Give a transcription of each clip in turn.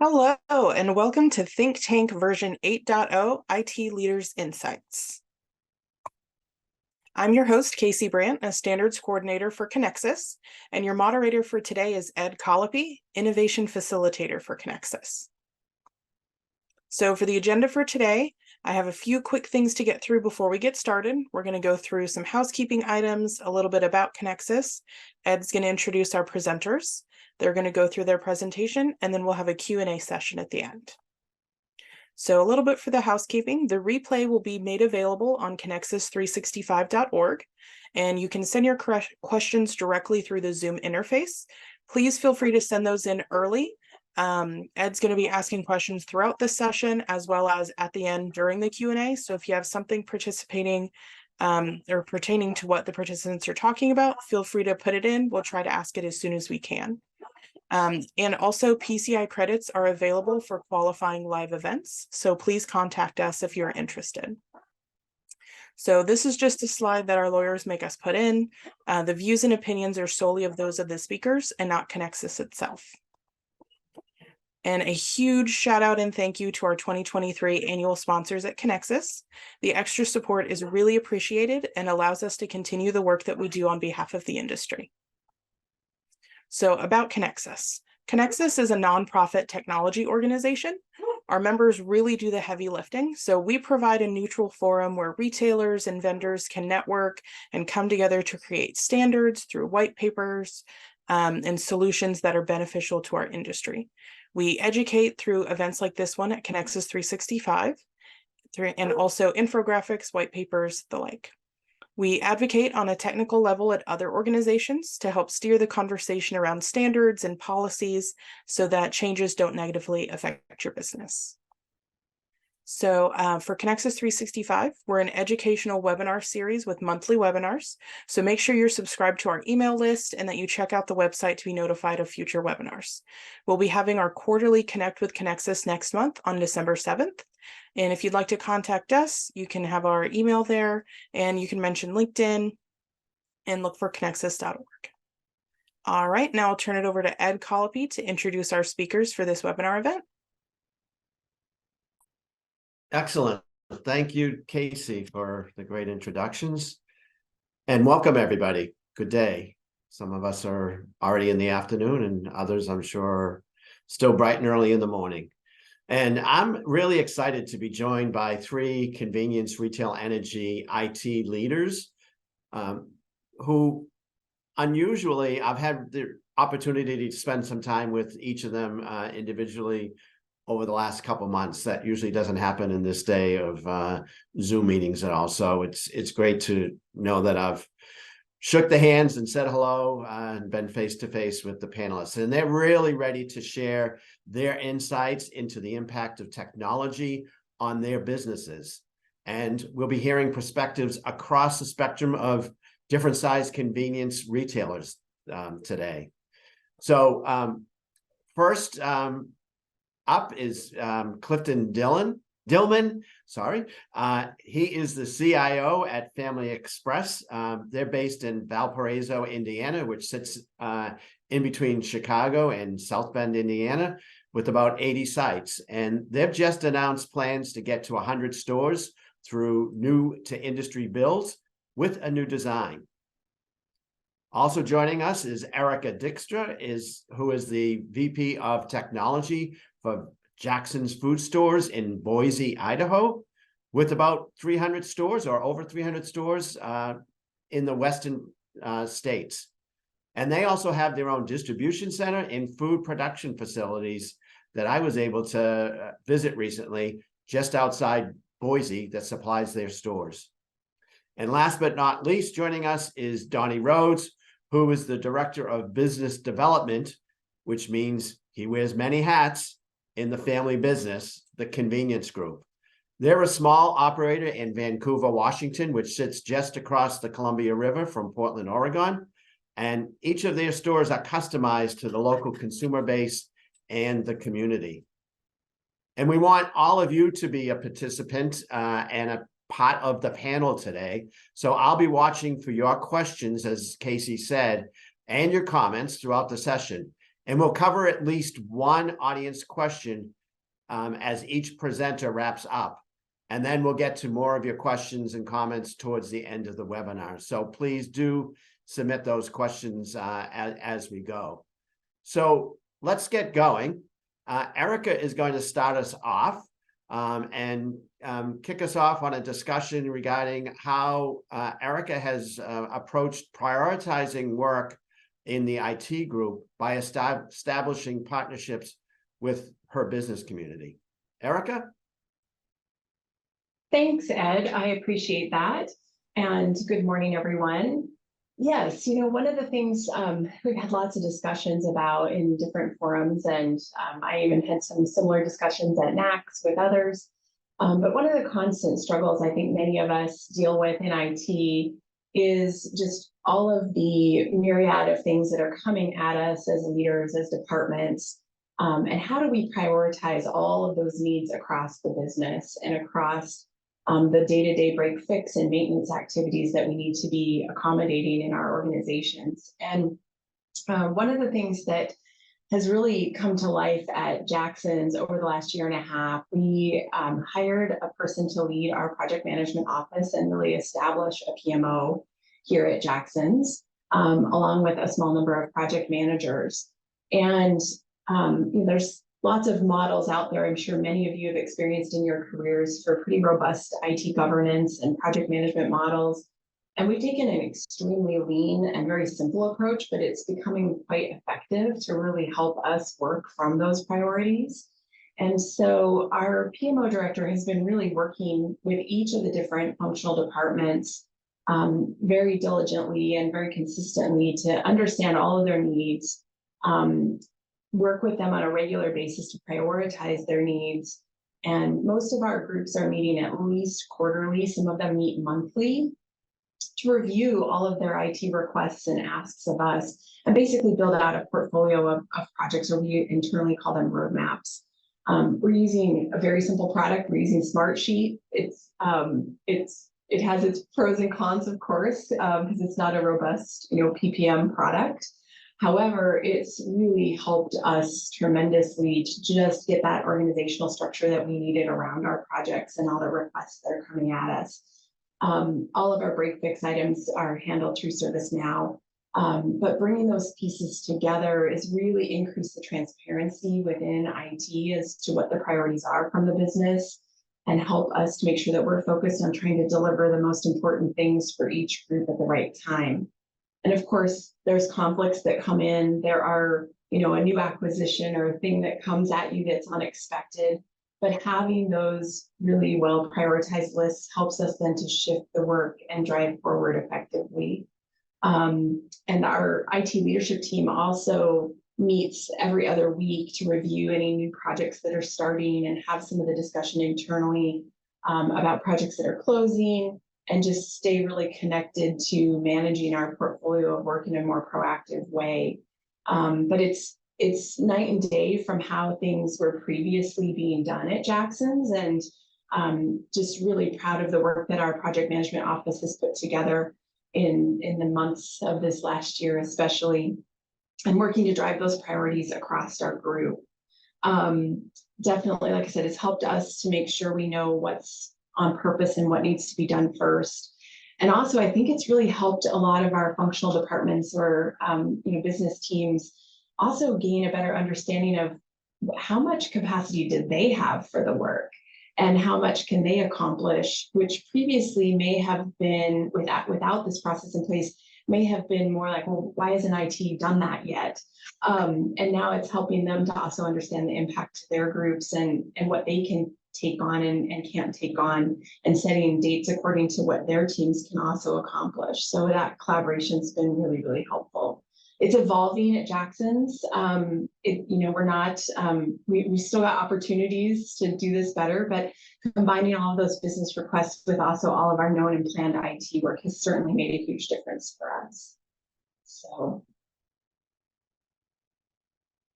Hello, and welcome to Think Tank version 8.0 IT Leaders Insights. I'm your host, Casey Brandt, a standards coordinator for Conexxus, and your moderator for today is Ed Colopy, innovation facilitator for Conexxus. So for the agenda for today, I have a few quick things to get through before we get started. We're going to go through some housekeeping items, a little bit about Conexxus. Ed's going to introduce our presenters. They're going to go through their presentation, and then we'll have a Q&A session at the end. So a little bit for the housekeeping, the replay will be made available on Conexxus365.org, and you can send your questions directly through the Zoom interface. Please feel free to send those in early. Ed's going to be asking questions throughout the session as well as at the end during the Q&A. So if you have something participating or pertaining to what the participants are talking about, feel free to put it in. We'll try to ask it as soon as we can. And also PCI credits are available for qualifying live events. So please contact us if you're interested. So this is just a slide that our lawyers make us put in. The views and opinions are solely of those of the speakers and not Conexxus itself. And a huge shout out and thank you to our 2023 annual sponsors at Conexxus. The extra support is really appreciated and allows us to continue the work that we do on behalf of the industry. So about Conexxus. Conexxus is a nonprofit technology organization. Our members really do the heavy lifting. So we provide a neutral forum where retailers and vendors can network and come together to create standards through white papers and solutions that are beneficial to our industry. We educate through events like this one at Conexxus365 and also infographics, white papers, the like. We advocate on a technical level at other organizations to help steer the conversation around standards and policies so that changes don't negatively affect your business. So for Conexxus365, we're an educational webinar series with monthly webinars. So make sure you're subscribed to our email list and that you check out the website to be notified of future webinars. We'll be having our quarterly Connect with Conexxus next month on December 7th. And if you'd like to contact us, you can have our email there and you can mention LinkedIn and look for Conexxus.org. All right, now I'll turn it over to Ed Colopy to introduce our speakers for this webinar event. Excellent. Thank you, Casey, for the great introductions. And welcome, everybody. Good day. Some of us are already in the afternoon and others, I'm sure, still bright and early in the morning. And I'm really excited to be joined by three convenience, retail, energy, IT leaders who unusually, I've had the opportunity to spend some time with each of them individually over the last couple of months. That usually doesn't happen in this day of Zoom meetings at all. So it's great to know that I've shook the hands and said hello and been face-to-face with the panelists. And they're really ready to share their insights into the impact of technology on their businesses. And we'll be hearing perspectives across the spectrum of different size convenience retailers today. So first, up is Clifton Dillman. He is the CIO at Family Express. They're based in Valparaiso, Indiana, which sits in between Chicago and South Bend, Indiana, with about 80 sites. And they've just announced plans to get to 100 stores through new to industry builds with a new design. Also joining us is Erica Dykstra, who is the VP of Technology for Jackson's Food Stores in Boise, Idaho, with about 300 stores or over 300 stores in the Western states. And they also have their own distribution center and food production facilities that I was able to visit recently just outside Boise that supplies their stores. And last but not least, joining us is Donnie Rhodes, who is the Director of Business Development, which means he wears many hats in the family business, the Convenience Group. They're a small operator in Vancouver, Washington, which sits just across the Columbia River from Portland, Oregon. And each of their stores are customized to the local consumer base and the community. And we want all of you to be a participant and a part of the panel today. So I'll be watching for your questions, as Casey said, and your comments throughout the session. And we'll cover at least one audience question as each presenter wraps up. And then we'll get to more of your questions and comments towards the end of the webinar. So please do submit those questions as we go. So let's get going. Erica is going to start us off and kick us off on a discussion regarding how Erica has approached prioritizing work in the IT group by establishing partnerships with her business community. Erica? Thanks, Ed. I appreciate that. And good morning, everyone. Yes, one of the things we've had lots of discussions about in different forums, and I even had some similar discussions at NACS with others. But one of the constant struggles I think many of us deal with in IT is just all of the myriad of things that are coming at us as leaders, as departments, and how do we prioritize all of those needs across the business and across the day-to-day break fix and maintenance activities that we need to be accommodating in our organizations. And one of the things that has really come to life at Jackson's over the last year and a half, we hired a person to lead our project management office and really establish a PMO here at Jackson's, along with a small number of project managers. And there's lots of models out there, I'm sure many of you have experienced in your careers, for pretty robust IT governance and project management models. And we've taken an extremely lean and very simple approach, but it's becoming quite effective to really help us work from those priorities. And so our PMO director has been really working with each of the different functional departments very diligently and very consistently to understand all of their needs, work with them on a regular basis to prioritize their needs. And most of our groups are meeting at least quarterly. Some of them meet monthly to review all of their IT requests and asks of us and basically build out a portfolio of projects, or we internally call them roadmaps. We're using a very simple product. We're using Smartsheet. It has its pros and cons, of course, because it's not a robust, PPM product. However, it's really helped us tremendously to just get that organizational structure that we needed around our projects and all the requests that are coming at us. All of our break fix items are handled through ServiceNow, but bringing those pieces together is really increase the transparency within IT as to what the priorities are from the business and help us to make sure that we're focused on trying to deliver the most important things for each group at the right time. And of course, there's conflicts that come in. There are, a new acquisition or a thing that comes at you that's unexpected. But having those really well prioritized lists helps us then to shift the work and drive forward effectively. And our IT leadership team also meets every other week to review any new projects that are starting and have some of the discussion internally about projects that are closing, and just stay really connected to managing our portfolio of work in a more proactive way. But it's night and day from how things were previously being done at Jackson's, and just really proud of the work that our project management office has put together in the months of this last year, especially, and working to drive those priorities across our group. Definitely, like I said, it's helped us to make sure we know what's on purpose and what needs to be done first. And also, I think it's really helped a lot of our functional departments or business teams also gain a better understanding of how much capacity did they have for the work and how much can they accomplish, which previously may have been, without this process in place, may have been more like, well, why hasn't IT done that yet? And now it's helping them to also understand the impact to their groups and what they can take on and can't take on, and setting dates according to what their teams can also accomplish. So that collaboration's been really, really helpful. It's evolving at Jackson's. We're not, we still got opportunities to do this better, but combining all of those business requests with also all of our known and planned IT work has certainly made a huge difference for us. So.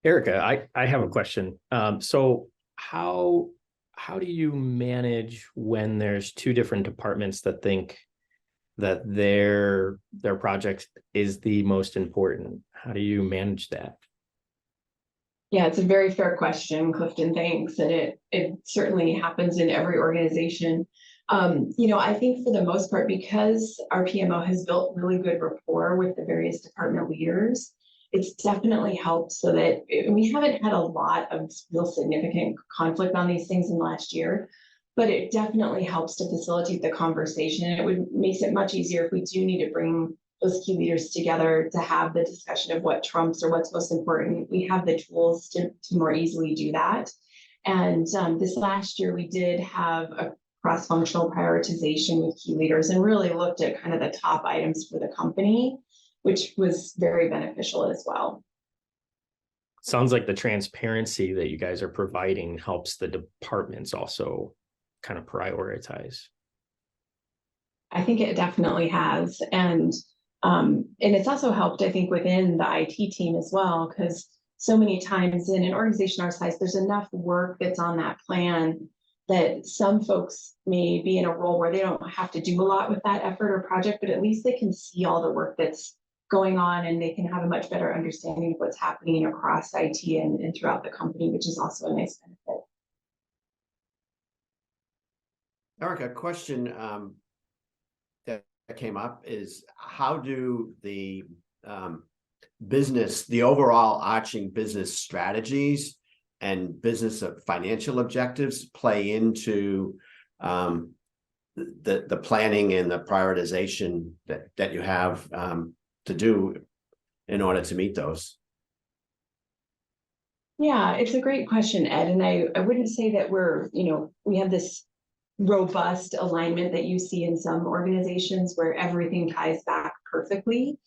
Erica, I have a question. So how do you manage when there's two different departments that think that their project is the most important? How do you manage that? Yeah, it's a very fair question, Clifton. Thanks. And it certainly happens in every organization. I think for the most part, because our PMO has built really good rapport with the various department leaders, it's definitely helped so that we haven't had a lot of real significant conflict on these things in the last year, but it definitely helps to facilitate the conversation. And makes it much easier if we do need to bring those key leaders together to have the discussion of what trumps or what's most important. We have the tools to more easily do that. And this last year, we did have a cross-functional prioritization with key leaders and really looked at kind of the top items for the company, which was very beneficial as well. Sounds like the transparency that you guys are providing helps the departments also kind of prioritize. I think it definitely has. And it's also helped, I think, within the IT team as well, because so many times in an organization our size, there's enough work that's on that plan that some folks may be in a role where they don't have to do a lot with that effort or project, but at least they can see all the work that's going on and they can have a much better understanding of what's happening across IT and throughout the company, which is also a nice benefit. Eric, a question that came up is how do the the overall arching business strategies and business financial objectives play into the planning and the prioritization that you have to do in order to meet those? Yeah, it's a great question, Ed. And I wouldn't say that we have this robust alignment that you see in some organizations where everything ties back perfectly.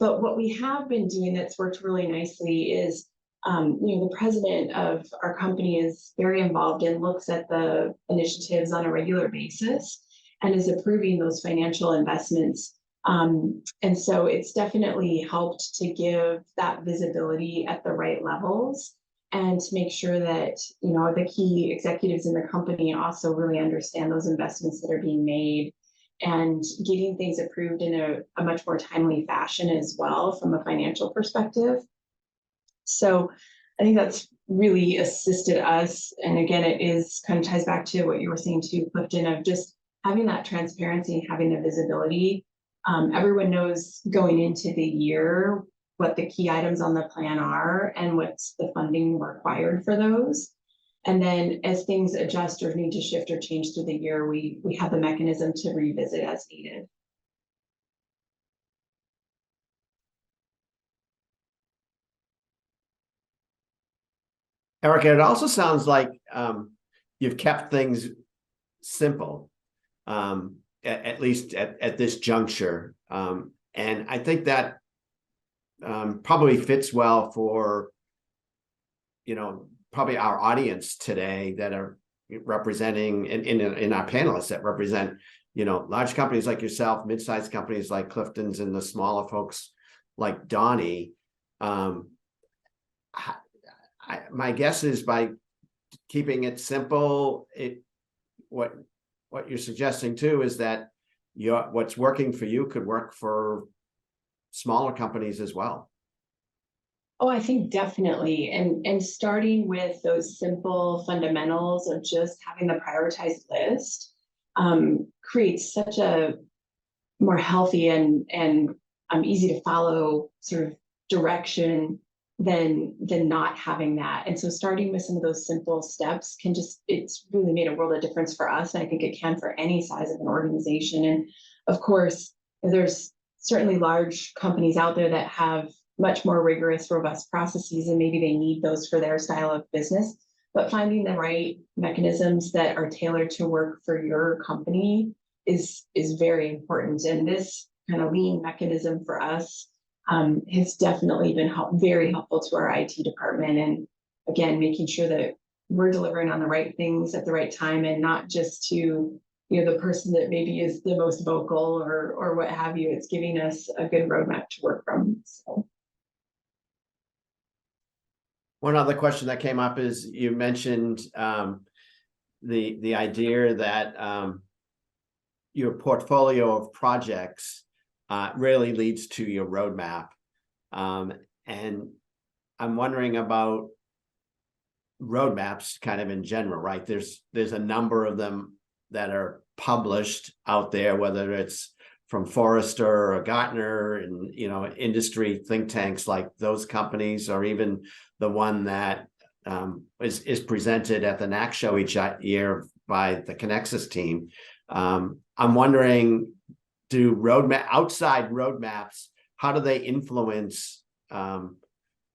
But what we have been doing that's worked really nicely is, the president of our company is very involved and looks at the initiatives on a regular basis and is approving those financial investments. And so it's definitely helped to give that visibility at the right levels and to make sure that, the key executives in the company also really understand those investments that are being made and getting things approved in a much more timely fashion as well from a financial perspective. So I think that's really assisted us. And again, it is kind of ties back to what you were saying too, Clifton, of just having that transparency and having the visibility. Everyone knows going into the year what the key items on the plan are and what's the funding required for those. And then as things adjust or need to shift or change through the year, we have the mechanism to revisit as needed. Erica, it also sounds like you've kept things simple, at least at this juncture. And I think that probably fits well for, probably our audience today that are representing in our panelists that represent, large companies like yourself, mid-sized companies like Clifton's, and the smaller folks like Donnie. My guess is by keeping it simple, what you're suggesting too is that what's working for you could work for smaller companies as well. Oh, I think definitely. And starting with those simple fundamentals of just having the prioritized list creates such a more healthy and easy to follow sort of direction than not having that. And so starting with some of those simple steps it's really made a world of difference for us. And I think it can for any size of an organization. And of course, there's certainly large companies out there that have much more rigorous, robust processes, and maybe they need those for their style of business. But finding the right mechanisms that are tailored to work for your company is very important. And this kind of lean mechanism for us has definitely been very helpful to our IT department. And again, making sure that we're delivering on the right things at the right time and not just to the person that maybe is the most vocal or what have you. It's giving us a good roadmap to work from. So. One other question that came up is you mentioned the idea that your portfolio of projects really leads to your roadmap. And I'm wondering about roadmaps kind of in general, right? There's a number of them that are published out there, whether it's from Forrester or Gartner and, industry think tanks like those companies, or even the one that is presented at the NAC show each year by the Conexxus team. I'm wondering, outside roadmaps, how do they influence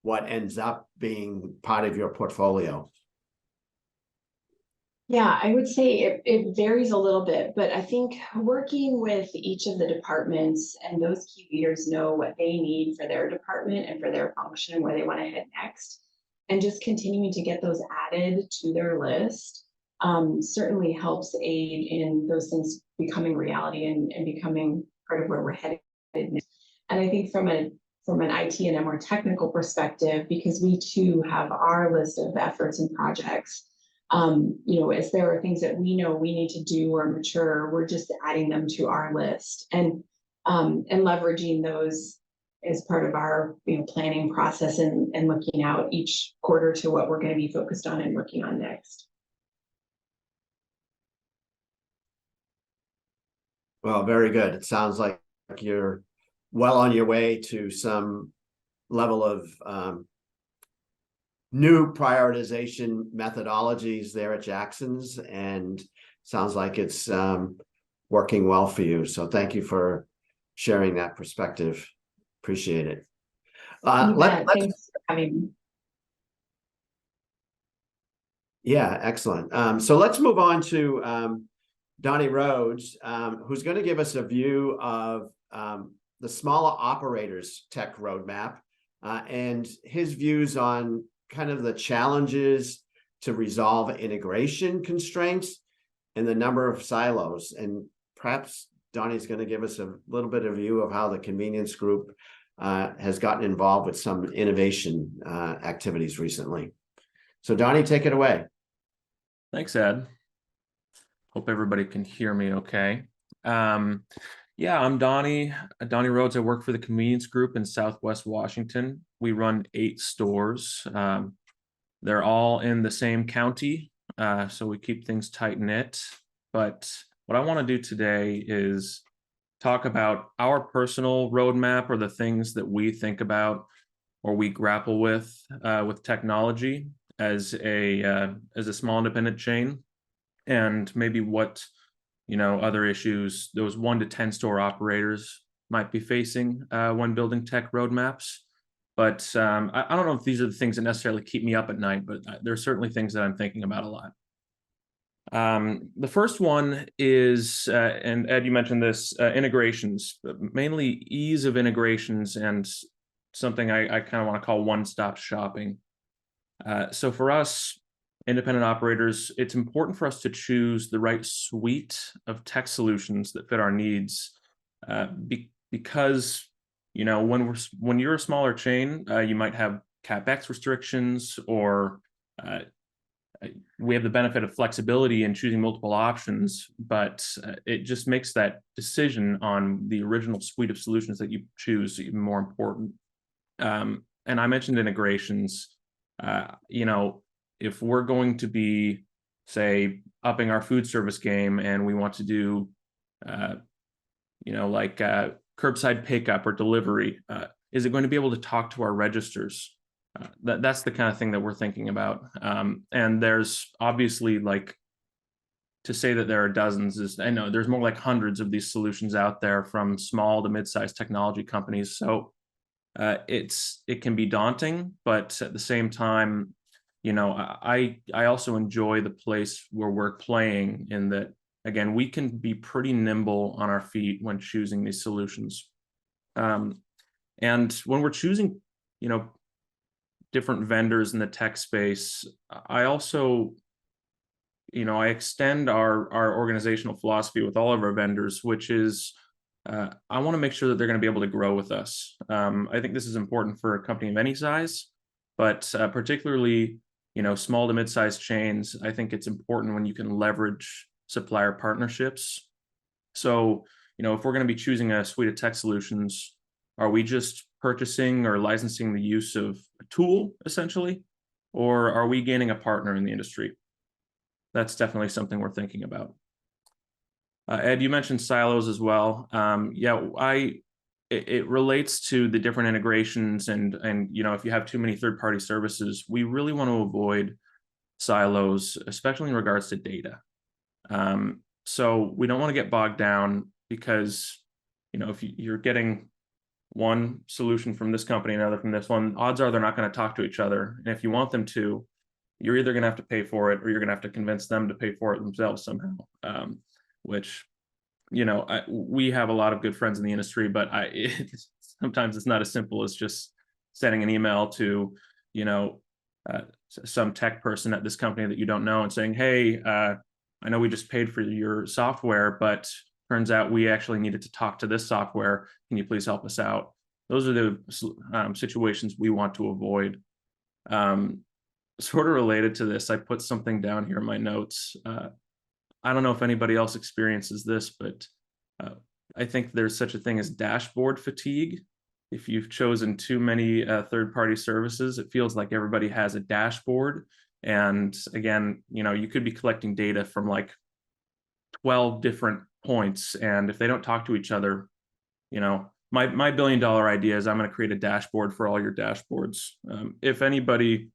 what ends up being part of your portfolio? Yeah, I would say it varies a little bit, but I think working with each of the departments and those key leaders know what they need for their department and for their function and where they want to head next, and just continuing to get those added to their list certainly helps aid in those things becoming reality and becoming part of where we're headed next. And I think from an IT and a more technical perspective, because we too have our list of efforts and projects, as there are things that we know we need to do or mature, we're just adding them to our list and leveraging those as part of our planning process and looking out each quarter to what we're going to be focused on and working on next. Well, very good. It sounds like you're well on your way to some level of new prioritization methodologies there at Jackson's, and sounds like it's working well for you. So thank you for sharing that perspective. Appreciate it. Thanks for having me. Yeah, excellent. So let's move on to Donnie Rhodes, who's going to give us a view of the smaller operators tech roadmap and his views on kind of the challenges to resolve integration constraints and the number of silos. And perhaps Donnie's going to give us a little bit of view of how the convenience group has gotten involved with some innovation activities recently. So Donnie, take it away. Thanks, Ed. Hope everybody can hear me okay. Yeah, I'm Donnie Rhodes. I work for the convenience group in Southwest Washington. We run 8 stores. They're all in the same county, so we keep things tight-knit. But what I want to do today is talk about our personal roadmap, or the things that we think about or we grapple with technology as a small independent chain, and maybe what other issues those 1 to 10 store operators might be facing when building tech roadmaps. But I don't know if these are the things that necessarily keep me up at night, but there's certainly things that I'm thinking about a lot. The first one is, and Ed, you mentioned this, integrations, mainly ease of integrations, and something I kind of want to call one-stop shopping. So for us, independent operators, it's important for us to choose the right suite of tech solutions that fit our needs, because when you're a smaller chain, you might have CapEx restrictions, or we have the benefit of flexibility in choosing multiple options, but it just makes that decision on the original suite of solutions that you choose even more important. And I mentioned integrations. If we're going to be, say, upping our food service game and we want to do, curbside pickup or delivery, is it going to be able to talk to our registers? That's the kind of thing that we're thinking about. And there's obviously, to say that there are dozens I know there's more like hundreds of these solutions out there from small to mid-sized technology companies. So it can be daunting, but at the same time, I also enjoy the place where we're playing, in that, again, we can be pretty nimble on our feet when choosing these solutions. And when we're choosing, different vendors in the tech space, I also, I extend our organizational philosophy with all of our vendors, which is, I want to make sure that they're going to be able to grow with us. I think this is important for a company of any size, but particularly, small to mid-sized chains. I think it's important when you can leverage supplier partnerships. So, if we're going to be choosing a suite of tech solutions, are we just purchasing or licensing the use of a tool, essentially? or are we gaining a partner in the industry? That's definitely something we're thinking about. Ed, you mentioned silos as well. It relates to the different integrations, and if you have too many third-party services, we really want to avoid silos, especially in regards to data. So we don't want to get bogged down because, if you're getting one solution from this company, another from this one, odds are they're not going to talk to each other. And if you want them to, you're either going to have to pay for it or you're going to have to convince them to pay for it themselves somehow. Which, we have a lot of good friends in the industry, but sometimes it's not as simple as just sending an email to, some tech person at this company that you don't know and saying, hey, I know we just paid for your software, but turns out we actually needed to talk to this software. Can you please help us out? Those are the situations we want to avoid. Sort of related to this, I put something down here in my notes. I don't know if anybody else experiences this, but I think there's such a thing as dashboard fatigue. If you've chosen too many third-party services, it feels like everybody has a dashboard. And again, you could be collecting data from like 12 different points. And if they don't talk to each other, my $1 billion idea is I'm going to create a dashboard for all your dashboards. If anybody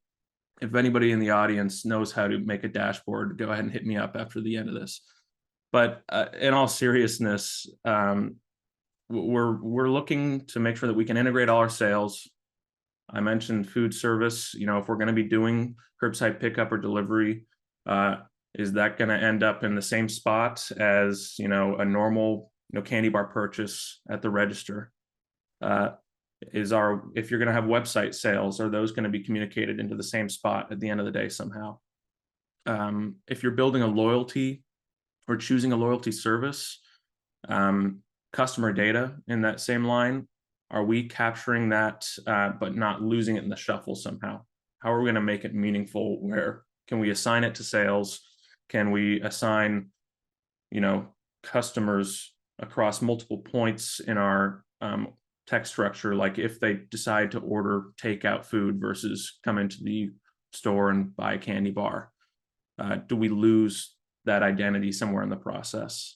in the audience knows how to make a dashboard, go ahead and hit me up after the end of this. But in all seriousness, we're looking to make sure that we can integrate all our sales. I mentioned food service. If we're going to be doing curbside pickup or delivery, is that going to end up in the same spot as a normal candy bar purchase at the register? If you're going to have website sales, are those going to be communicated into the same spot at the end of the day somehow? If you're building a loyalty or choosing a loyalty service, customer data in that same line, are we capturing that but not losing it in the shuffle somehow? How are we going to make it meaningful? Where can we assign it to sales? Can we assign customers across multiple points in our tech structure, like if they decide to order takeout food versus come into the store and buy a candy bar? Do we lose that identity somewhere in the process?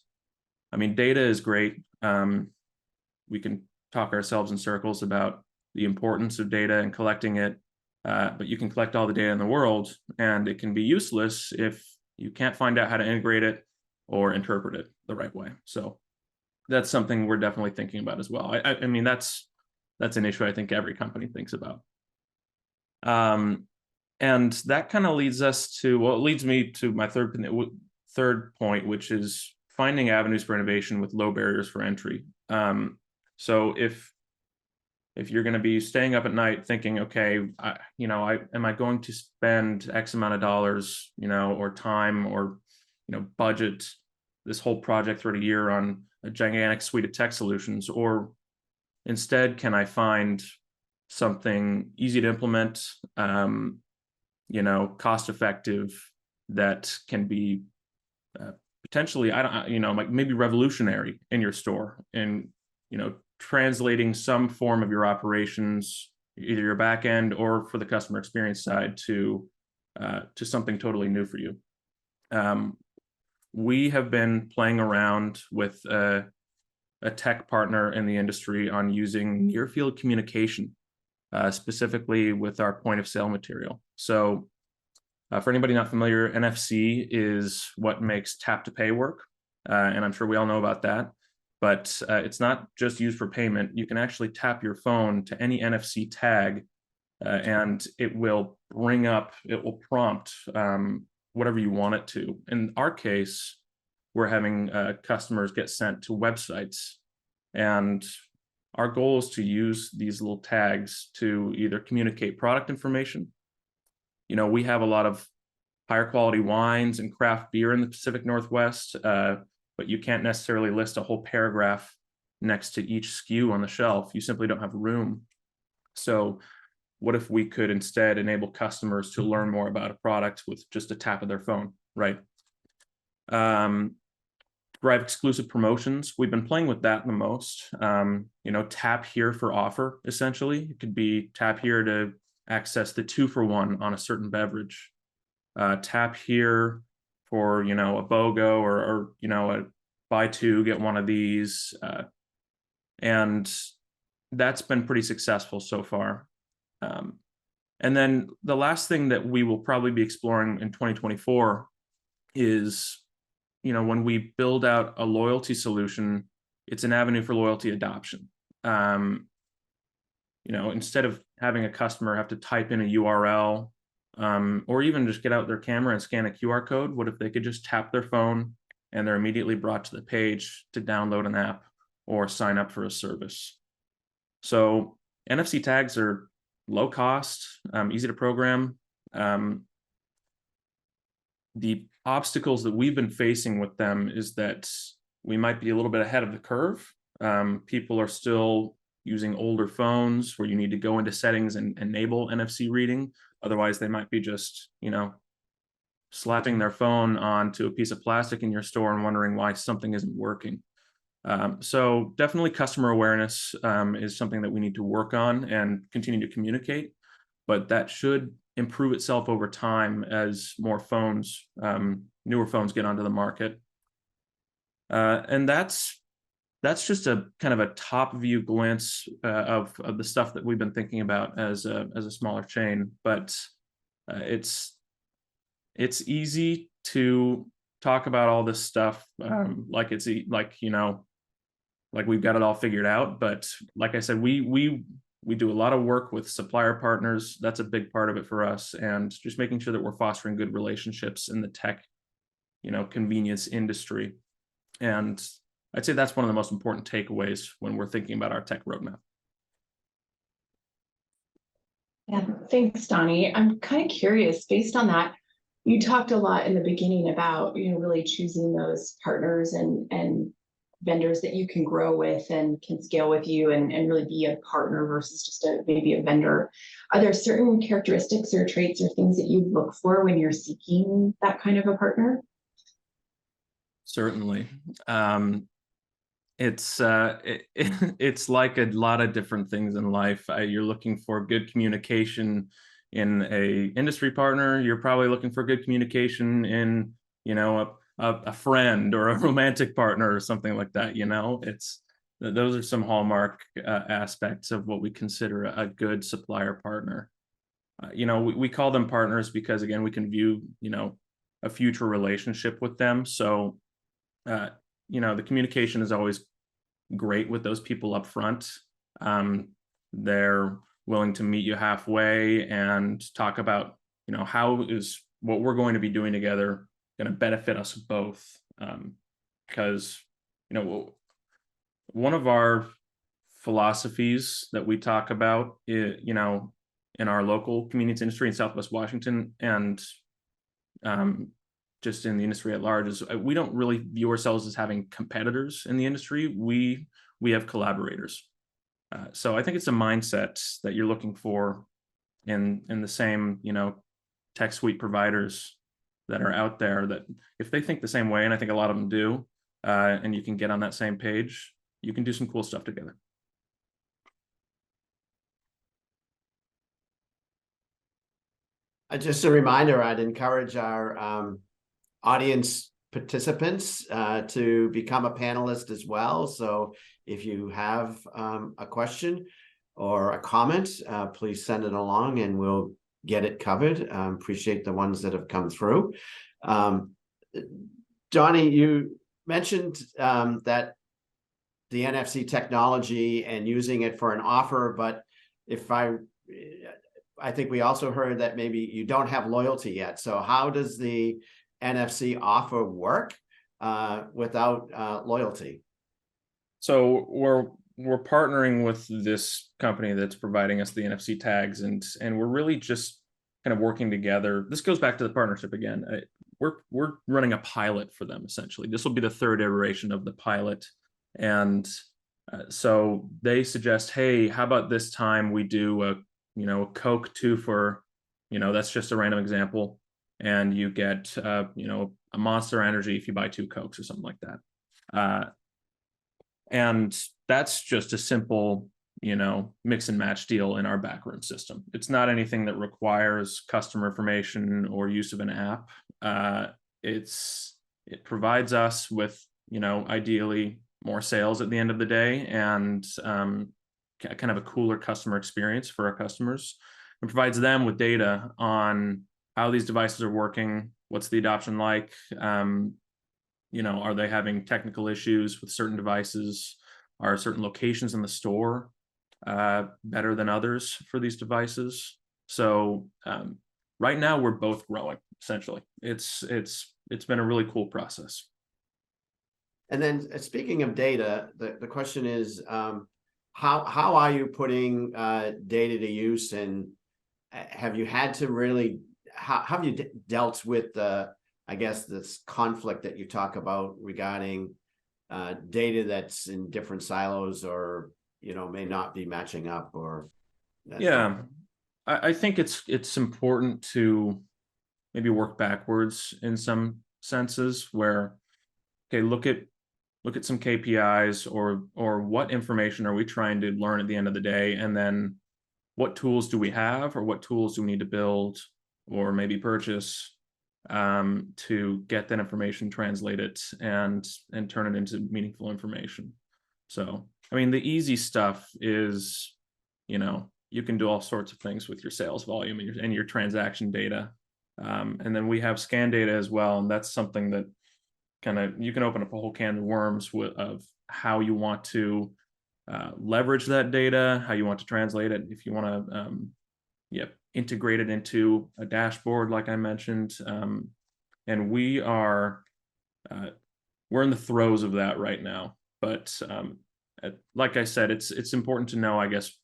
I mean, data is great. We can talk ourselves in circles about the importance of data and collecting it, but you can collect all the data in the world and it can be useless if you can't find out how to integrate it or interpret it the right way. So that's something we're definitely thinking about as well. I mean, that's an issue I think every company thinks about. And that kind of leads me to my third point, which is finding avenues for innovation with low barriers for entry. So if you're going to be staying up at night thinking, okay, am I going to spend X amount of dollars, or time or, budget this whole project throughout a year on a gigantic suite of tech solutions, or instead, can I find something easy to implement, cost effective, that can be potentially, like maybe revolutionary in your store, and translating some form of your operations, either your back end or for the customer experience side, to something totally new for you. We have been playing around with a tech partner in the industry on using near field communication, specifically with our point of sale material. So for anybody not familiar, NFC is what makes tap to pay work. And I'm sure we all know about that, but it's not just used for payment. You can actually tap your phone to any NFC tag and it will prompt whatever you want it to. In our case, we're having customers get sent to websites, and our goal is to use these little tags to either communicate product information. We have a lot of higher quality wines and craft beer in the Pacific Northwest, but you can't necessarily list a whole paragraph next to each SKU on the shelf. You simply don't have room. So what if we could instead enable customers to learn more about a product with just a tap of their phone, right? Drive exclusive promotions. We've been playing with that the most. Tap here for offer, essentially. It could be tap here to access the 2-for-1 on a certain beverage. Tap here for, a BOGO or a buy two, get one of these. And that's been pretty successful so far. And then the last thing that we will probably be exploring in 2024 is, when we build out a loyalty solution, it's an avenue for loyalty adoption. Instead of having a customer have to type in a URL, or even just get out their camera and scan a QR code, what if they could just tap their phone and they're immediately brought to the page to download an app or sign up for a service? So NFC tags are low cost, easy to program. The obstacles that we've been facing with them is that we might be a little bit ahead of the curve. People are still using older phones where you need to go into settings and enable NFC reading. Otherwise, they might be just, slapping their phone onto a piece of plastic in your store and wondering why something isn't working. So definitely customer awareness is something that we need to work on and continue to communicate, but that should improve itself over time as more phones, newer phones get onto the market. And that's just a kind of a top view glance of the stuff that we've been thinking about as a smaller chain. But it's easy to talk about all this stuff like we've got it all figured out. But like I said, we do a lot of work with supplier partners. That's a big part of it for us, and just making sure that we're fostering good relationships in the tech, convenience industry. And I'd say that's one of the most important takeaways when we're thinking about our tech roadmap. Yeah, thanks, Donnie. I'm kind of curious, based on that, you talked a lot in the beginning about, really choosing those partners and vendors that you can grow with and can scale with you and really be a partner versus just maybe a vendor. Are there certain characteristics or traits or things that you look for when you're seeking that kind of a partner? Certainly. It's like a lot of different things in life. You're looking for good communication in a industry partner. You're probably looking for good communication in, a friend or a romantic partner or something like that. Those are some hallmark aspects of what we consider a good supplier partner. We call them partners because, again, we can view, a future relationship with them. So, the communication is always great with those people up front. They're willing to meet you halfway and talk about, how is what we're going to be doing together going to benefit us both. Because, one of our philosophies that we talk about, in our local convenience industry in Southwest Washington and just in the industry at large, is we don't really view ourselves as having competitors in the industry. We have collaborators. So I think it's a mindset that you're looking for in the same, tech suite providers that are out there, that if they think the same way, and I think a lot of them do, and you can get on that same page, you can do some cool stuff together. Just a reminder, I'd encourage our audience participants to become a panelist as well. So if you have a question or a comment, please send it along and we'll get it covered. Appreciate the ones that have come through. Donnie, you mentioned that the NFC technology and using it for an offer, but I think we also heard that maybe you don't have loyalty yet. So how does the NFC offer work without loyalty? So we're partnering with this company that's providing us the NFC tags, and we're really just kind of working together. This goes back to the partnership again. We're running a pilot for them, essentially. This will be the third iteration of the pilot. And so they suggest, hey, how about this time we do a Coke 2 for, that's just a random example. And you get, a Monster Energy if you buy 2 Cokes or something like that. And that's just a simple mix and match deal in our backroom system. It's not anything that requires customer information or use of an app. It provides us with, ideally more sales at the end of the day, and kind of a cooler customer experience for our customers. It provides them with data on how these devices are working, what's the adoption like, are they having technical issues with certain devices? Are certain locations in the store better than others for these devices? So right now we're both growing, essentially. It's been a really cool process. And then speaking of data, the question is, how are you putting data to use, and have you had to really, how have you dealt with I guess this conflict that you talk about regarding data that's in different silos, or may not be matching up, or yeah, I think it's important to maybe work backwards in some senses, where look at some KPIs, or what information are we trying to learn at the end of the day, and then what tools do we have, or what tools do we need to build or maybe purchase to get that information translated and turn it into meaningful information. So, I mean, the easy stuff is, you can do all sorts of things with your sales volume and your transaction data. And then we have scan data as well. And that's something that you can open up a whole can of worms of how you want to leverage that data, how you want to translate it. If you want to, integrate it into a dashboard, like I mentioned. And we're in the throes of that right now. But like I said, it's important to know, I guess,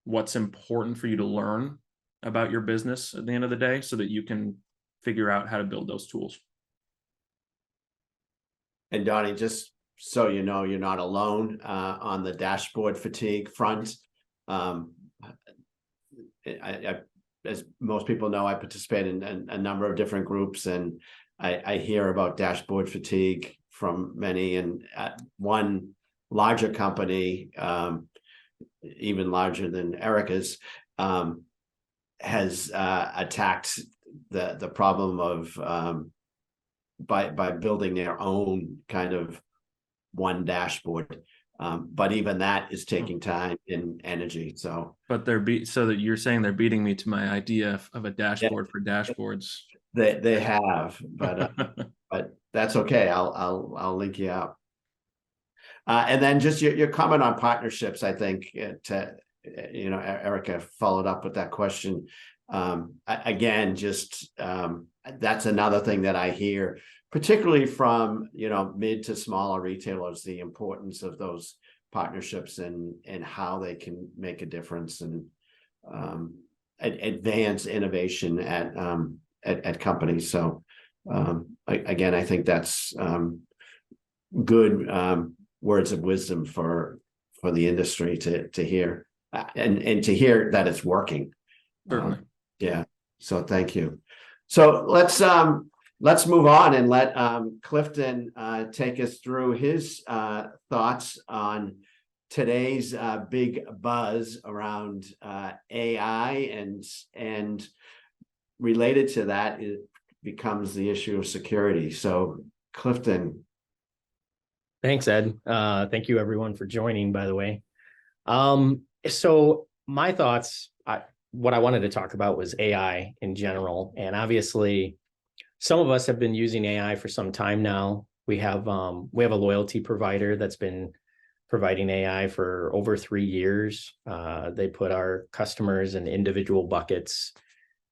what's important for you to learn about your business at the end of the day, so that you can figure out how to build those tools. And Donnie, just so you know, you're not alone on the dashboard fatigue front. As most people know, I participate in a number of different groups, and I hear about dashboard fatigue from many. And one larger company, even larger than Erica's, has attacked the problem of by building their own kind of one dashboard. But even that is taking time and energy. So, but so that you're saying they're beating me to my idea of a dashboard for dashboards. They have, but but that's okay. I'll link you out. And then just your comment on partnerships. I think Erica followed up with that question. Again, just that's another thing that I hear, particularly from mid to smaller retailers, the importance of those partnerships and how they can make a difference and advance innovation at companies. So again, I think that's good words of wisdom for the industry to hear, and to hear that it's working. Certainly. Yeah. So thank you. So let's move on and let Clifton take us through his thoughts on today's big buzz around AI, and related to that, it becomes the issue of security. So Clifton. Thanks, Ed. Thank you everyone for joining, by the way. So my thoughts, what I wanted to talk about was AI in general. And obviously some of us have been using AI for some time now. We have a loyalty provider that's been providing AI for over 3 years. They put our customers in individual buckets.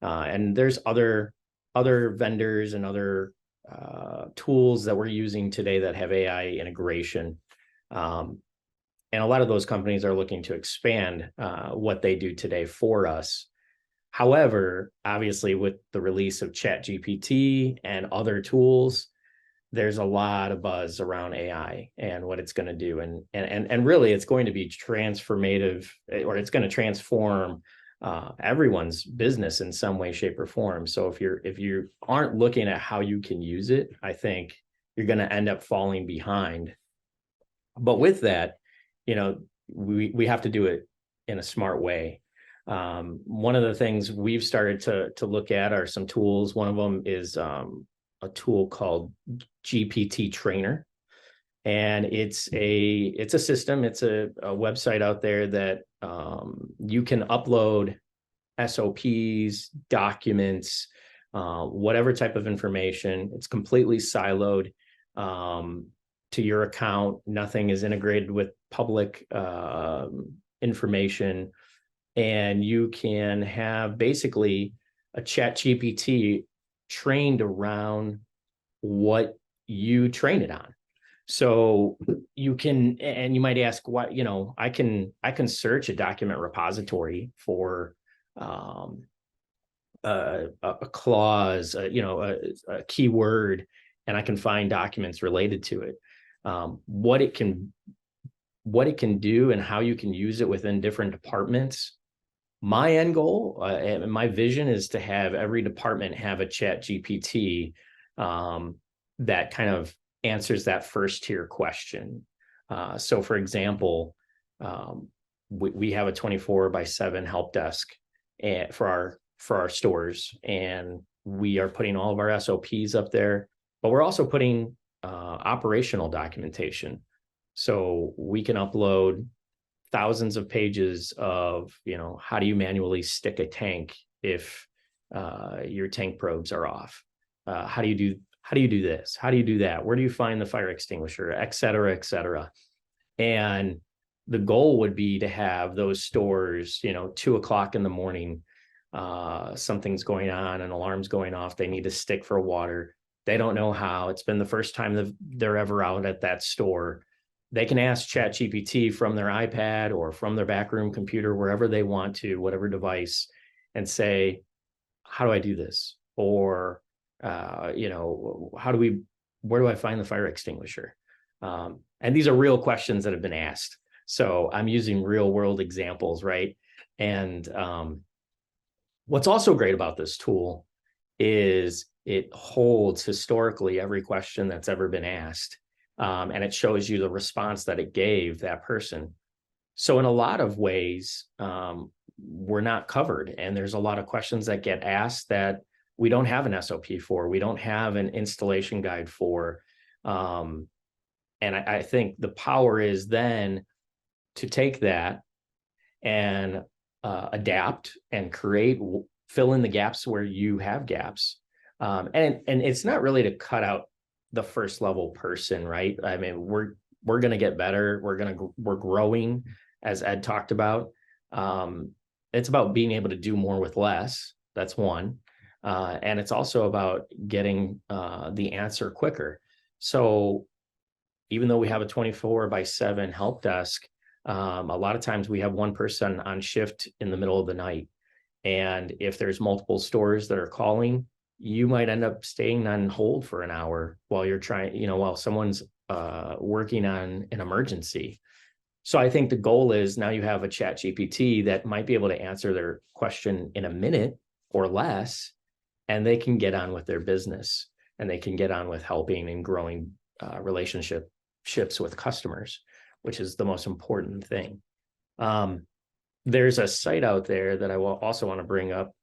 And there's other vendors and other tools that we're using today that have AI integration. And a lot of those companies are looking to expand what they do today for us. However, obviously with the release of ChatGPT and other tools, there's a lot of buzz around AI and what it's going to do. And really it's going to be transformative, or it's going to transform everyone's business in some way, shape, or form. So if you aren't looking at how you can use it, I think you're going to end up falling behind. But with that, we have to do it in a smart way. One of the things we've started to look at are some tools. One of them is a tool called GPT Trainer. And it's a system, it's a website out there that you can upload SOPs, documents, whatever type of information. It's completely siloed to your account. Nothing is integrated with public information. And you can have basically a chat GPT trained around what you train it on. So you can, and you might ask, what, you know, I can search a document repository for a clause, you know, a keyword, and I can find documents related to it. What it can do and how you can use it within different departments. My end goal and my vision is to have every department have a chat GPT that kind of answers that first tier question. So for example, we have a 24/7 help desk for our stores, and we are putting all of our SOPs up there, but we're also putting operational documentation. So we can upload thousands of pages of, you know, how do you manually stick a tank if your tank probes are off? How do you do this? How do you do that? Where do you find the fire extinguisher, et cetera, et cetera? And the goal would be to have those stores, you know, 2 o'clock in the morning, something's going on, an alarm's going off, they need to stick for water. They don't know how. It's been the first time they're ever out at that store. They can ask ChatGPT from their iPad or from their backroom computer, wherever they want to, whatever device, and say, how do I do this? Or, you know, where do I find the fire extinguisher? And these are real questions that have been asked. So I'm using real world examples, right? And what's also great about this tool is it holds historically every question that's ever been asked. And it shows you the response that it gave that person. So in a lot of ways, we're not covered. And there's a lot of questions that get asked that we don't have an SOP for, we don't have an installation guide for. And I think the power is then to take that and adapt and create, fill in the gaps where you have gaps. And it's not really to cut out the first level person, right? I mean, we're going to get better. We're growing, as Ed talked about. It's about being able to do more with less. That's one. And it's also about getting the answer quicker. So even though we have a 24/7 help desk, a lot of times we have one person on shift in the middle of the night. And if there's multiple stores that are calling, you might end up staying on hold for an hour while you're trying, you know, while someone's working on an emergency. So I think the goal is now you have a chat GPT that might be able to answer their question in a minute or less, and they can get on with their business, and they can get on with helping and growing relationships with customers, which is the most important thing. There's a site out there that I will also want to bring up.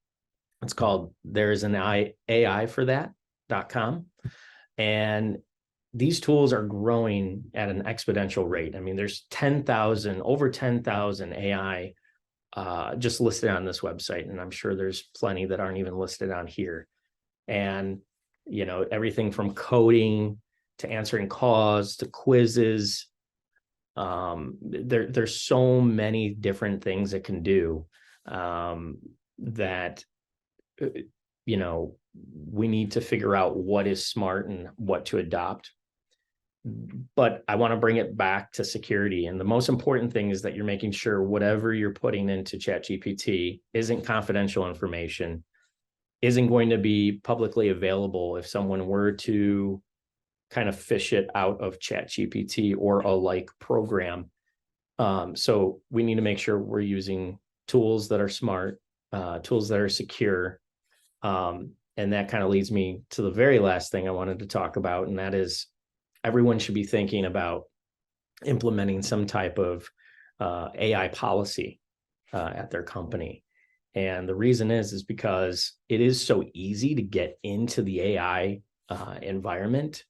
It's called there's an AI for that.com. And these tools are growing at an exponential rate. I mean, there's over 10,000 AI just listed on this website. And I'm sure there's plenty that aren't even listed on here. And, you know, everything from coding to answering calls to quizzes. There's so many different things it can do that, you know, we need to figure out what is smart and what to adopt. But I want to bring it back to security. And the most important thing is that you're making sure whatever you're putting into ChatGPT isn't confidential information, isn't going to be publicly available if someone were to kind of fish it out of ChatGPT or a like program. So we need to make sure we're using tools that are smart, tools that are secure. And that kind of leads me to the very last thing I wanted to talk about, and that is everyone should be thinking about implementing some type of AI policy at their company. And the reason is because it is so easy to get into the AI environment.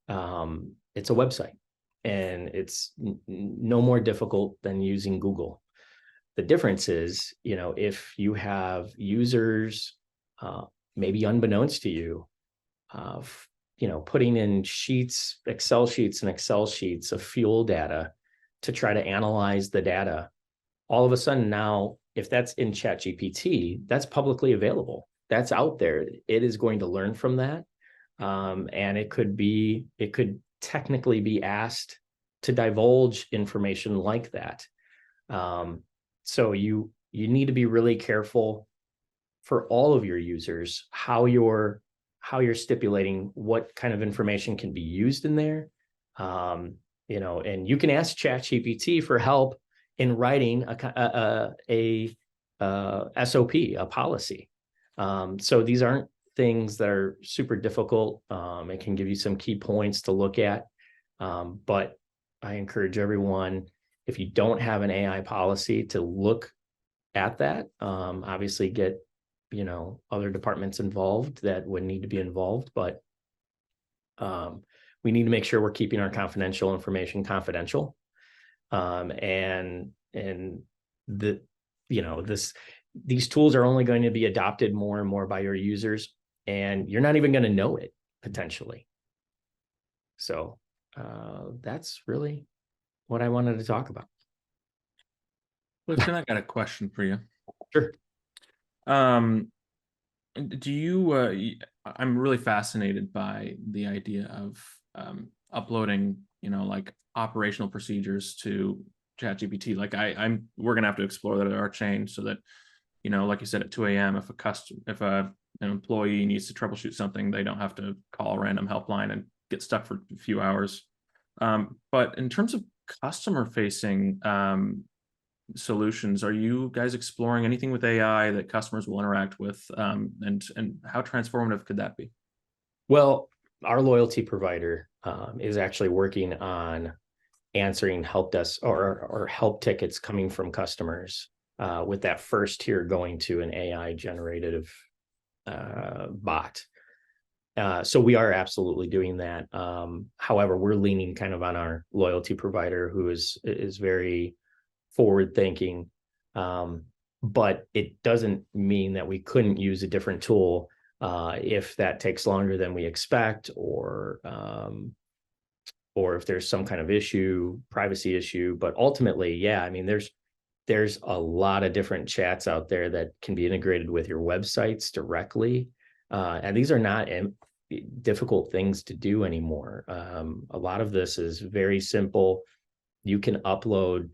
It's a website, and it's no more difficult than using Google. The difference is, if you have users, maybe unbeknownst to you, putting in Excel sheets of fuel data to try to analyze the data, all of a sudden now, if that's in ChatGPT, that's publicly available. That's out there. It is going to learn from that. And it could technically be asked to divulge information like that. So you need to be really careful for all of your users, how you're stipulating what kind of information can be used in there. And you can ask ChatGPT for help in writing a SOP, a policy. So these aren't things that are super difficult. It can give you some key points to look at. But I encourage everyone, if you don't have an AI policy, to look at that. Obviously get, other departments involved that would need to be involved, but we need to make sure we're keeping our confidential information confidential. These tools are only going to be adopted more and more by your users, and you're not even going to know it potentially. So that's really what I wanted to talk about. Clifton, I got a question for you. Sure. Do you, I'm really fascinated by the idea of uploading, like operational procedures to ChatGPT. Like we're gonna have to explore that at our chain so that, like you said, at 2 a.m. if an employee needs to troubleshoot something, they don't have to call a random helpline and get stuck for a few hours. But in terms of customer facing solutions, are you guys exploring anything with AI that customers will interact with, and how transformative could that be? Well, our loyalty provider is actually working on answering help desk or help tickets coming from customers, with that first tier going to an AI generative bot. So we are absolutely doing that. However, we're leaning kind of on our loyalty provider, who is very forward thinking. But it doesn't mean that we couldn't use a different tool if that takes longer than we expect, or if there's some kind of privacy issue. But ultimately, yeah, I mean, there's a lot of different chats out there that can be integrated with your websites directly. And these are not difficult things to do anymore. A lot of this is very simple. You can upload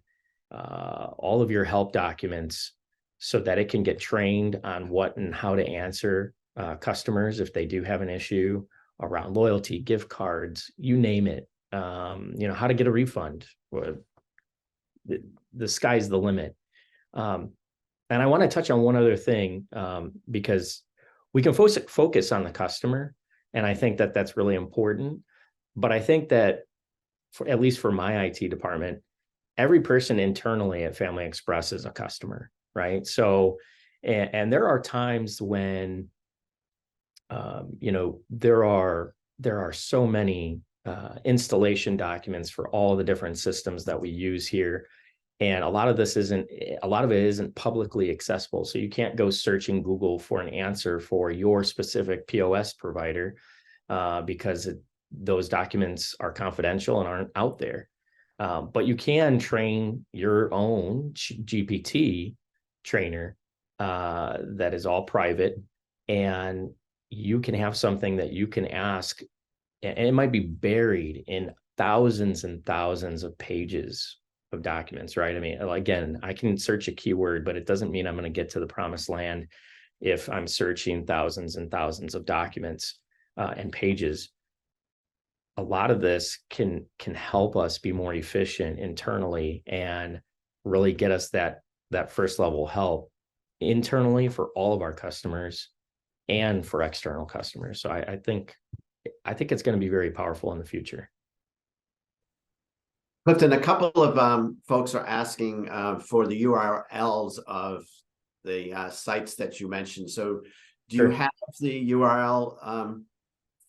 all of your help documents so that it can get trained on what and how to answer customers if they do have an issue around loyalty, gift cards, you name it. How to get a refund. The sky's the limit. And I want to touch on one other thing, because we can focus on the customer, and I think that that's really important. But I think that, at least for my IT department, every person internally at Family Express is a customer, right? So, and there are times when, there are so many installation documents for all the different systems that we use here. And a lot of it isn't publicly accessible. So you can't go searching Google for an answer for your specific POS provider, because those documents are confidential and aren't out there. But you can train your own GPT trainer that is all private, and you can have something that you can ask, and it might be buried in thousands and thousands of pages of documents, right? I mean, again, I can search a keyword, but it doesn't mean I'm going to get to the promised land if I'm searching thousands and thousands of documents and pages. A lot of this can help us be more efficient internally and really get us that first level help internally for all of our customers and for external customers. So I think it's going to be very powerful in the future. Clifton, a couple of folks are asking for the URLs of the sites that you mentioned. So do you Sure. have the URL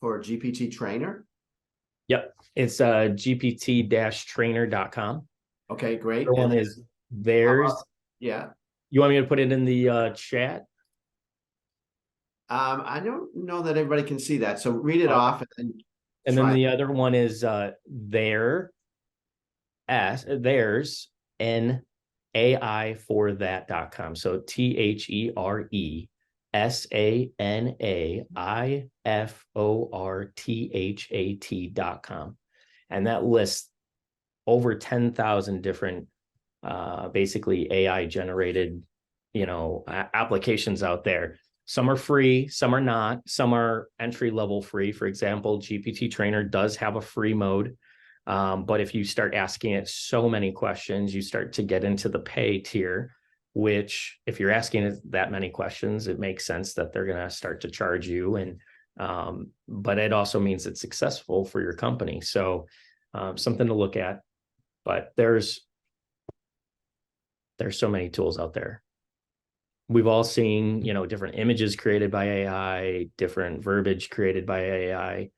for GPT Trainer? Yep. It's gpt-trainer.com. Okay, great. The one And is theirs. yeah. You want me to put it in the chat? I don't know that everybody can see that. So read it off and And then try. the other one is theirs NAI for that.com. So ThereSanaiforthat.com. And that lists over 10,000 different basically AI generated, applications out there. Some are free, some are not, some are entry level free. For example, GPT Trainer does have a free mode. But if you start asking it so many questions, you start to get into the pay tier, which if you're asking it that many questions, it makes sense that they're going to start to charge you. And but it also means it's successful for your company. So something to look at. But there's so many tools out there. We've all seen, different images created by AI, different verbiage created by AI.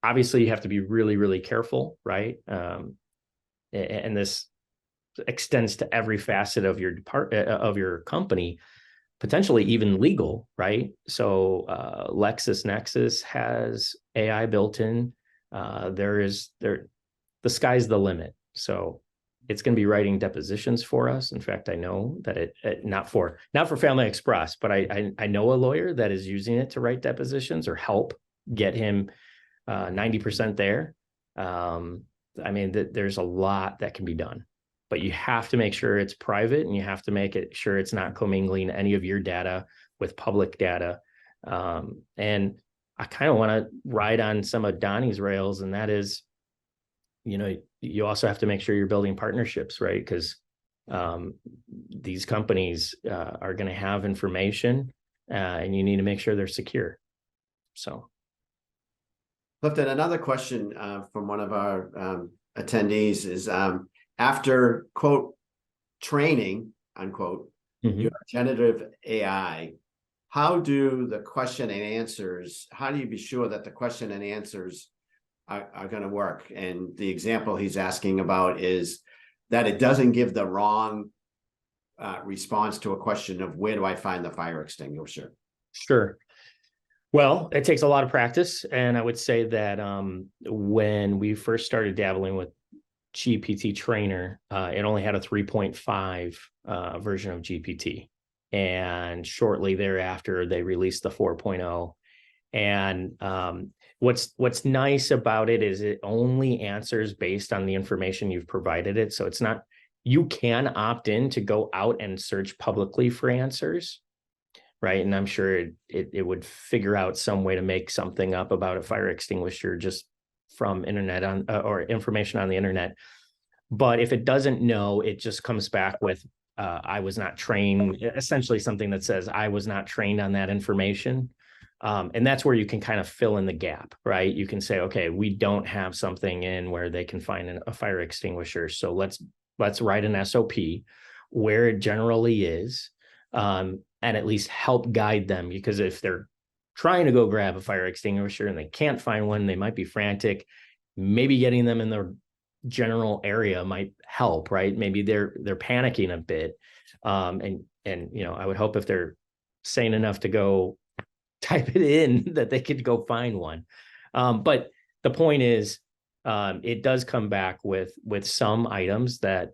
Obviously, you have to be really, really careful, right? And this extends to every facet of your of your company, potentially even legal, right? So LexisNexis has AI built in. The sky's the limit. So it's going to be writing depositions for us. In fact, I know that it not for Family Express, but I know a lawyer that is using it to write depositions or help get him 90% there. There's a lot that can be done, but you have to make sure it's private and you have to make it sure it's not commingling any of your data with public data. And I kind of want to ride on some of Donnie's rails, and that is, you also have to make sure you're building partnerships, right? Because these companies are going to have information and you need to make sure they're secure. So. Clifton, another question from one of our attendees is after, quote, training, unquote, your generative AI, how do the question and answers, how do you be sure that the question and answers are going to work? And the example he's asking about is that it doesn't give the wrong response to a question of where do I find the fire extinguisher? Sure. Well, it takes a lot of practice. And I would say that when we first started dabbling with GPT Trainer, it only had a 3.5 version of GPT. And shortly thereafter, they released the 4.0. And what's nice about it is it only answers based on the information you've provided it. So it's not, you can opt in to go out and search publicly for answers, right? And I'm sure it would figure out some way to make something up about a fire extinguisher just from internet or information on the internet. But if it doesn't know, it just comes back with, I was not trained, essentially something that says, I was not trained on that information. And that's where you can kind of fill in the gap, right? You can say, okay, we don't have something in where they can find a fire extinguisher. So let's write an SOP where it generally is, and at least help guide them. Because if they're trying to go grab a fire extinguisher and they can't find one, they might be frantic. Maybe getting them in the general area might help, right? Maybe they're panicking a bit. And I would hope if they're sane enough to go type it in that they could go find one. But the point is, it does come back with some items that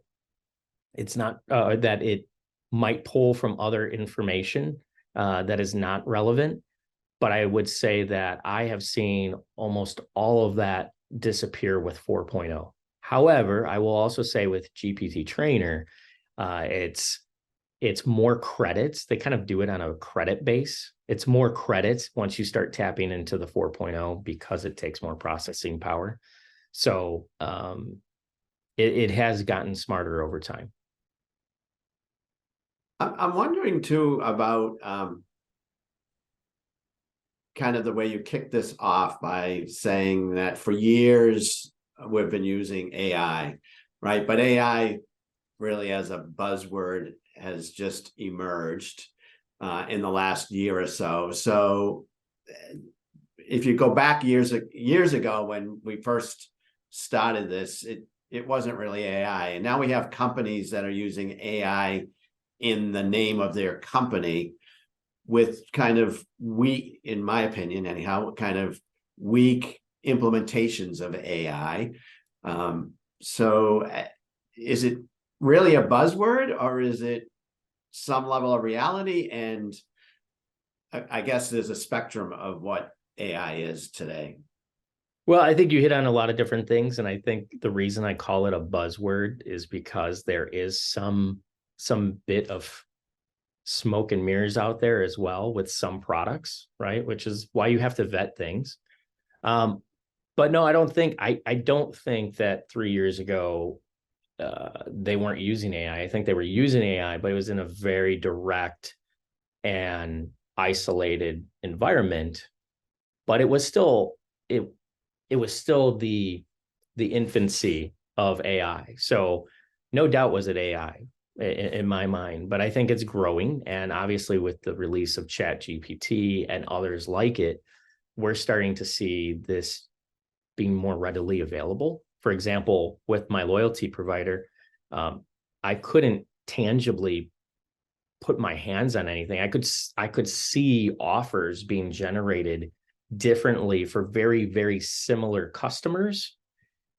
it's not that it might pull from other information that is not relevant. But I would say that I have seen almost all of that disappear with 4.0. However, I will also say with GPT Trainer, it's more credits. They kind of do it on a credit base. It's more credits once you start tapping into the 4.0 because it takes more processing power. So it has gotten smarter over time. I'm wondering too about kind of the way you kicked this off by saying that for years we've been using AI, right? But AI really as a buzzword has just emerged in the last year or so. So if you go back years ago when we first started this, it wasn't really AI. And now we have companies that are using AI in the name of their company with kind of weak, in my opinion anyhow, kind of weak implementations of AI. So is it really a buzzword, or is it some level of reality? And I guess there's a spectrum of what AI is today. Well, I think you hit on a lot of different things. And I think the reason I call it a buzzword is because there is some bit of smoke and mirrors out there as well with some products, right? Which is why you have to vet things. But no, I don't think that 3 years ago they weren't using AI. I think they were using AI, but it was in a very direct and isolated environment. But it was still the infancy of AI. So no doubt was it AI in my mind, but I think it's growing. And obviously with the release of ChatGPT and others like it, we're starting to see this being more readily available. For example, with my loyalty provider, I couldn't tangibly put my hands on anything. I could see offers being generated differently for very, very similar customers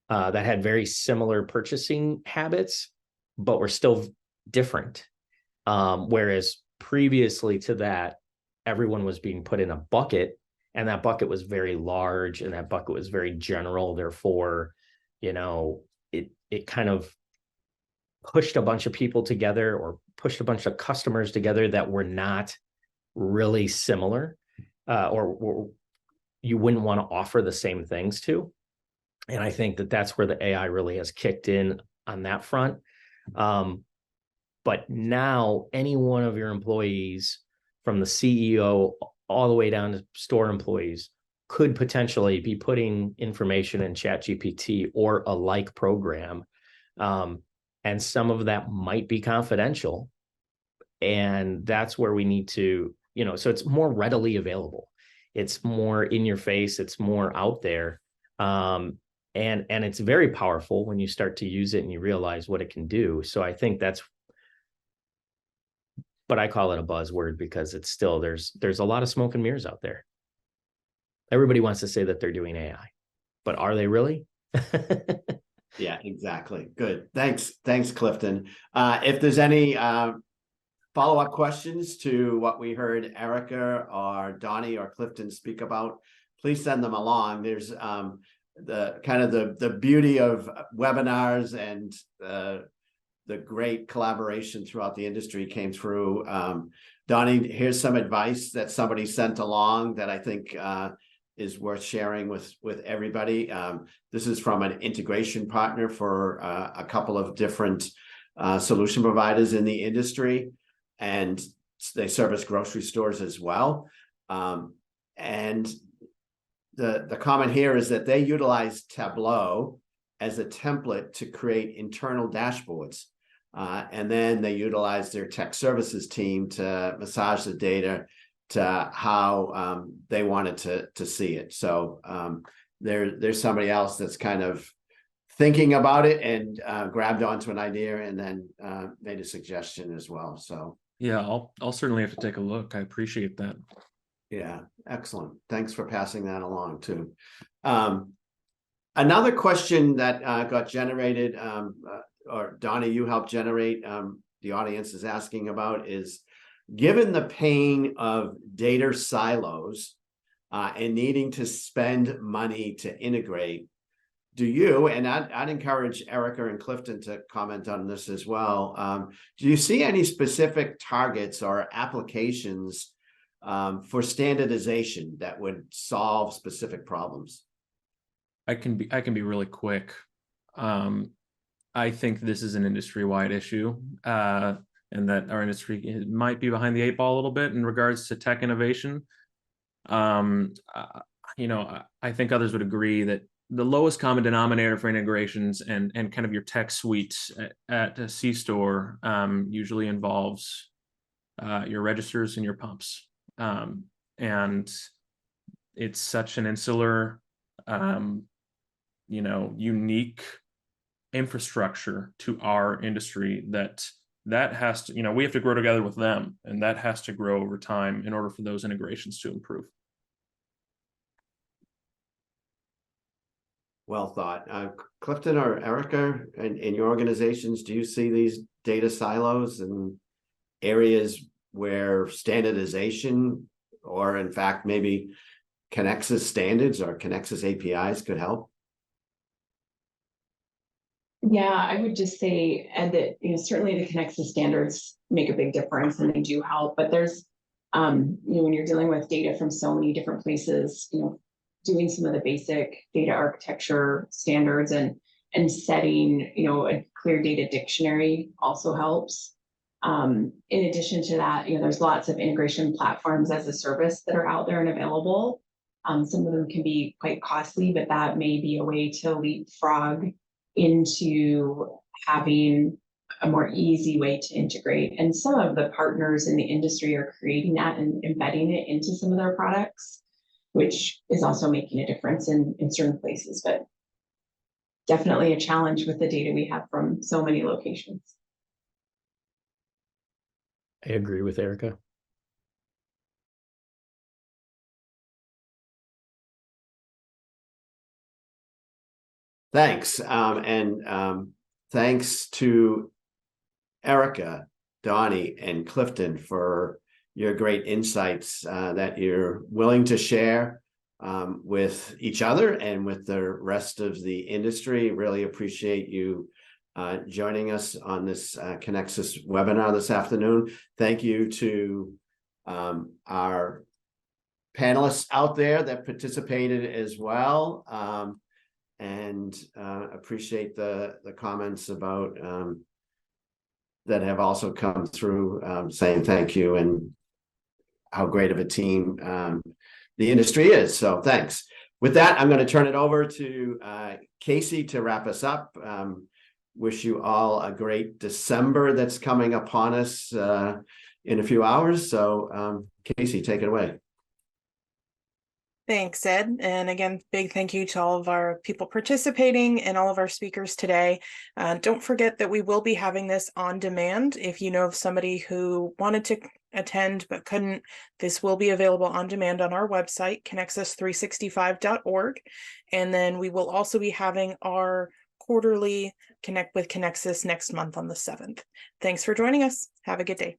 that had very similar purchasing habits, but were still different. Whereas previously to that, everyone was being put in a bucket, and that bucket was very large, and that bucket was very general. Therefore, it kind of pushed a bunch of people together, or pushed a bunch of customers together that were not really similar, or you wouldn't want to offer the same things to. And I think that that's where the AI really has kicked in on that front. But now any one of your employees, from the CEO all the way down to store employees, could potentially be putting information in ChatGPT or a like program. And some of that might be confidential. And that's where we need to, so it's more readily available. It's more in your face. It's more out there. And it's very powerful when you start to use it and you realize what it can do. So I think but I call it a buzzword because it's still, there's a lot of smoke and mirrors out there. Everybody wants to say that they're doing AI, but are they really? Yeah, exactly. Good. Thanks, Clifton. If there's any follow-up questions to what we heard Erica or Donnie or Clifton speak about, please send them along. There's the beauty of webinars and the great collaboration throughout the industry came through. Donnie, here's some advice that somebody sent along that I think is worth sharing with everybody. This is from an integration partner for a couple of different solution providers in the industry, and they service grocery stores as well. And the comment here is that they utilize Tableau as a template to create internal dashboards. And then they utilize their tech services team to massage the data to how they wanted to see it. So there's somebody else that's kind of thinking about it and grabbed onto an idea and then made a suggestion as well. So yeah, I'll certainly have to take a look. I appreciate that. Yeah, excellent. Thanks for passing that along too. Another question that got generated, or Donnie, you helped generate, the audience is asking about, is given the pain of data silos and needing to spend money to integrate, do you, and I'd encourage Erica and Clifton to comment on this as well, do you see any specific targets or applications for standardization that would solve specific problems? I can be really quick. I think this is an industry-wide issue, and that our industry might be behind the 8 ball a little bit in regards to tech innovation. I think others would agree that the lowest common denominator for integrations and kind of your tech suites at a C-store usually involves your registers and your pumps. And it's such an insular, unique infrastructure to our industry that has to, we have to grow together with them, and that has to grow over time in order for those integrations to improve. Well thought. Clifton or Erica, in your organizations, do you see these data silos and areas where standardization, or in fact, maybe Conexxus standards or Conexxus APIs could help? Yeah, I would just say, and that certainly the Conexxus standards make a big difference and they do help. But there's, when you're dealing with data from so many different places, doing some of the basic data architecture standards and setting, a clear data dictionary also helps. In addition to that, there's lots of integration platforms as a service that are out there and available. Some of them can be quite costly, but that may be a way to leapfrog into having a more easy way to integrate. And some of the partners in the industry are creating that and embedding it into some of their products, which is also making a difference in certain places, but definitely a challenge with the data we have from so many locations. I agree with Erica. Thanks. Thanks to Erica, Donnie, and Clifton for your great insights that you're willing to share with each other and with the rest of the industry. Really appreciate you joining us on this Conexxus webinar this afternoon. Thank you to our panelists out there that participated as well. And appreciate the comments about that have also come through saying thank you and how great of a team the industry is. So thanks. With that, I'm going to turn it over to Casey to wrap us up. Wish you all a great December that's coming upon us in a few hours. So Casey, take it away. Thanks, Ed. And again, big thank you to all of our people participating and all of our speakers today. Don't forget that we will be having this on demand. If you know of somebody who wanted to attend but couldn't, this will be available on demand on our website, Conexxus365.org. And then we will also be having our quarterly Connect with Conexxus next month on the 7th. Thanks for joining us. Have a good day.